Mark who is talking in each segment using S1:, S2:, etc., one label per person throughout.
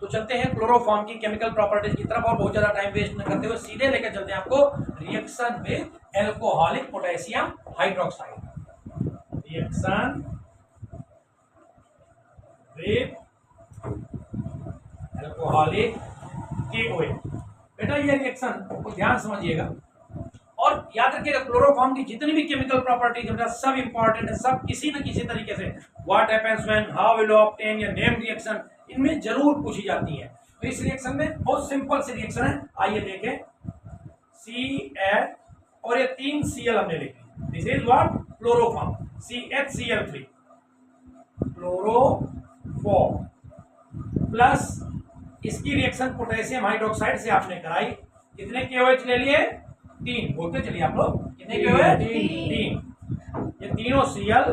S1: तो चलते हैं क्लोरोफॉर्म की केमिकल प्रॉपर्टीज की तरफ और बहुत ज्यादा टाइम वेस्ट न करते हुए सीधे लेकर चलते हैं आपको reaction with alcoholic potassium hydroxide. Reaction with alcoholic KOH। बेटा ये रिएक्शन को ध्यान समझिएगा और याद रखिएगा क्लोरोफॉर्म की जितनी भी केमिकल प्रॉपर्टीज बेटा सब इंपॉर्टेंट है, सब किसी न किसी तरीके से what happens when, how will obtain या नेम रिएक्शन इनमें जरूर पूछी जाती है। तो इस रिएक्शन में बहुत सिंपल सी रिएक्शन है, आइए देखें। CH और ये 3 Cl हमने लिखे, this is what chloroform, CHCl3 chloroform plus इसकी रिएक्शन पोटेशियम हाइड्रोक्साइड से आपने कराई। कितने KOH ले लिए? 3। बोलते चलिए आप लोग, कितने KOH? 3। ये तीनों Cl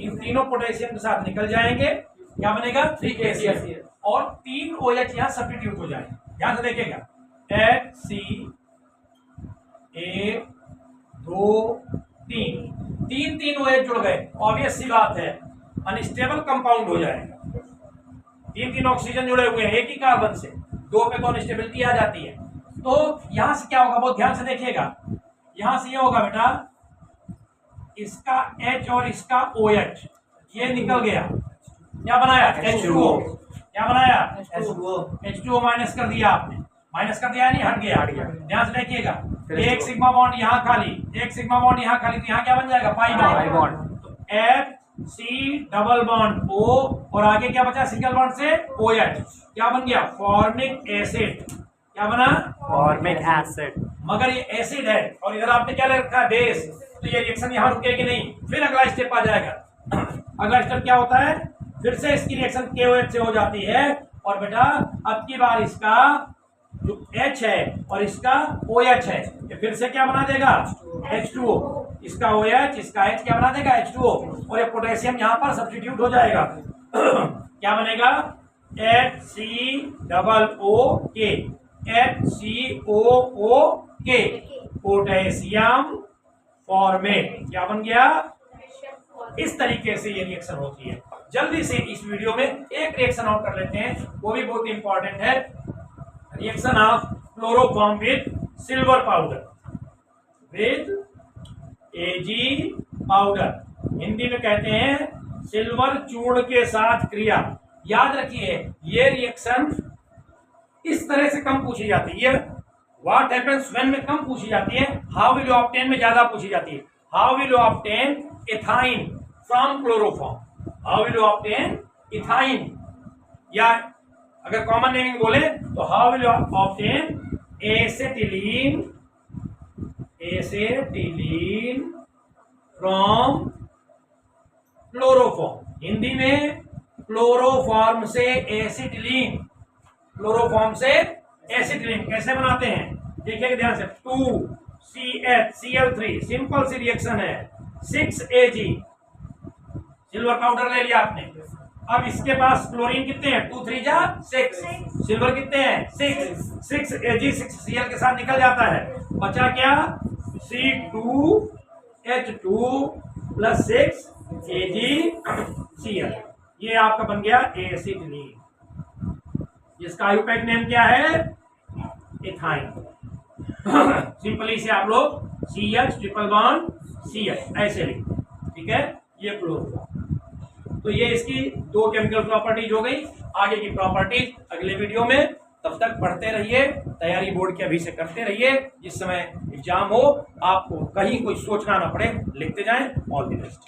S1: इन तीनों पोटेशियम के साथ निकल जाएंगे, क्या बनेगा? 3KCl और 3 OH यहां सब्स्टिट्यूट हो जाएंगे। ध्यान से देखिएगा, तीन OH जुड़ गए, ऑब्वियस सी बात है अनस्टेबल कंपाउंड हो जाएगा। 3 ऑक्सीजन जुड़े हुए हैं एक ही कार्बन से, 2 पे तो अनस्टेबिलिटी आ जाती है। तो यहां से क्या होगा, बहुत ध्यान से देखिएगा, यहां से ये होगा बेटा, इसका H और इसका OH ये निकल गया, क्या बनाया? H2O। क्या बनाया? H2O माइनस कर दिया आपने, माइनस कर दिया नहीं, हट गया। ध्यान से देखिएगा, एक सिग्मा बॉन्ड यहाँ खाली, एक सिग्मा बॉन्ड यहाँ खाली, तो यहाँ क्या बन जाएगा? Pi bond. तो FC डबल बॉन्ड O और आगे क्या बचा? सिंगल बॉन्ड से OH, क्या बन गया? Formic acid. क्या बना?
S2: Formic acid.
S1: मगर ये एसिड है और इधर आपने क्या ले रखा है? बेस। तो ये रिएक्शन यहाँ रुकेगी नहीं, फिर अगला स्टेप आ जाएगा। अगला स्टेप क्या होता है? फिर से इसकी रिएक्शन KOH से हो जाती है और बेटा अब की बार इसका जो H है और इसका OH है ये फिर से क्या बना देगा? H2O। इसका OH इसका H क्या बना देगा? H2O और ये पोटेशियम यहाँ पर सब्स्टिट्यूट हो जाएगा। क्या बनेगा? HCOOK, HCOOK, potassium format. क्या बन गया? इस तरीके से ये रिएक्शन होती है। जल्दी से इस वीडियो में एक रिएक्शन और कर लेते हैं, वो भी बहुत इंपॉर्टेंट है। Reaction of chloroform with silver powder, with Ag powder, Hindi में कहते हैं सिल्वर चूर्ण के साथ क्रिया। याद रखिए ये रिएक्शन इस तरह से कम पूछी जाती है, व्हाट हैपेंस व्हेन में कम पूछी जाती है, हाउ विल यू ऑब्टेन में ज्यादा पूछी जाती है। How will you obtain ethyne from chloroform, how will you obtain ethyne, या अगर कॉमन नेमिंग बोले तो how will you obtain acetylene, acetylene from chloroform. Hindi में क्लोरोफॉर्म से एसिटिलीन, क्लोरोफॉर्म से एसिटिलीन कैसे बनाते हैं देखिए ध्यान से। 2CHCl3 सिंपल सी रिएक्शन है, 6Ag सिल्वर पाउडर ले लिया आपने। अब इसके पास क्लोरीन कितने हैं? 2 3 जा 6, सिल्वर कितने हैं? 6 Ag 6Cl के साथ निकल जाता है, बचा क्या? C2H2 प्लस 6AgCl, ये आपका बन गया एसिटिलीन, जिसका आयुपैक नेम क्या है? इथाइन। सिंपली से आप लोग CH ट्रिपल बॉन्ड CH ऐसे लिखते हैं, ठीक है। ये क्लोरोफॉर्म। तो ये इसकी 2 केमिकल प्रॉपर्टीज हो गई। आगे की प्रॉपर्टीज अगले वीडियो में, तब तक पढ़ते रहिए, तैयारी बोर्ड की अभी से करते रहिए, जिस समय एग्जाम हो आपको कहीं कोई सोचना ना पड़े, लिखते जाएं। All the best.